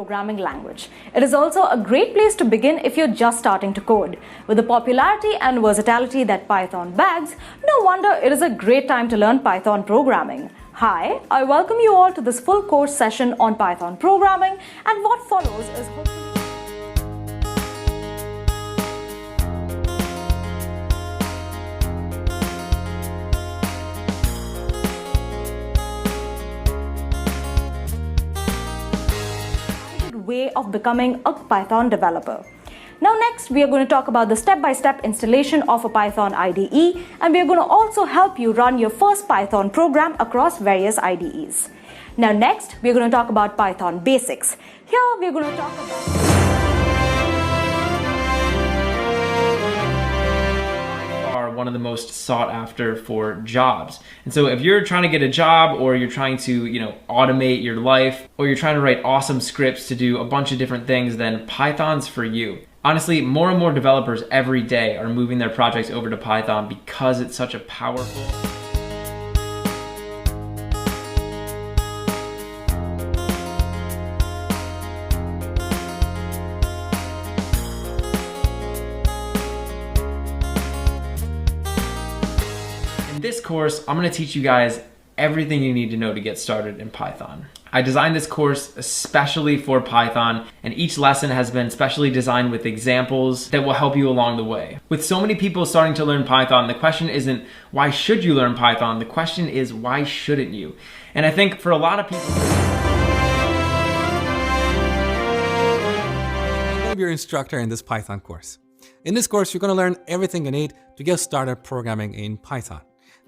programming language. It is also a great place to begin if you're just starting to code. With the popularity and versatility that Python bags, no wonder it is a great time to learn Python programming. Hi, I welcome you all to this full course session on Python programming, and what follows is hopefully way of becoming a Python developer. Now next, we are going to talk about the step-by-step installation of a Python IDE, and we are going to also help you run your first Python program across various IDEs. Now next, we are going to talk about Python basics. Here we are going to talk about one of the most sought after for jobs. And so if you're trying to get a job, or you're trying to, automate your life, or you're trying to write awesome scripts to do a bunch of different things, then Python's for you. Honestly, more and more developers every day are moving their projects over to Python because it's such a powerful In this course, I'm going to teach you guys everything you need to know to get started in Python. I designed this course especially for Python, and each lesson has been specially designed with examples that will help you along the way. With so many people starting to learn Python, the question isn't why should you learn Python? The question is why shouldn't you? And I think for a lot of people, I'm going to be your instructor in this Python course. In this course, you're going to learn everything you need to get started programming in Python.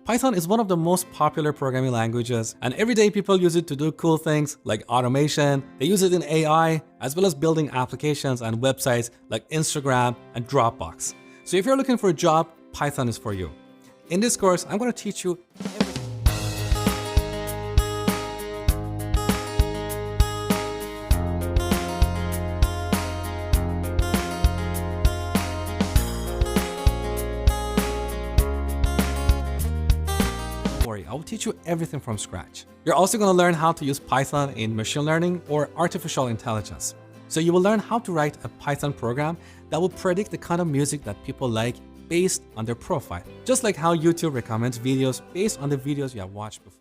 Python is one of the most popular programming languages, and everyday people use it to do cool things like automation. They use it in AI, as well as building applications and websites like Instagram and Dropbox. So if you're looking for a job, Python is for you. In this course, I'm going to teach you everything. I will teach you everything from scratch. You're also going to learn how to use Python in machine learning or artificial intelligence. So you will learn how to write a Python program that will predict the kind of music that people like based on their profile. Just like how YouTube recommends videos based on the videos you have watched before.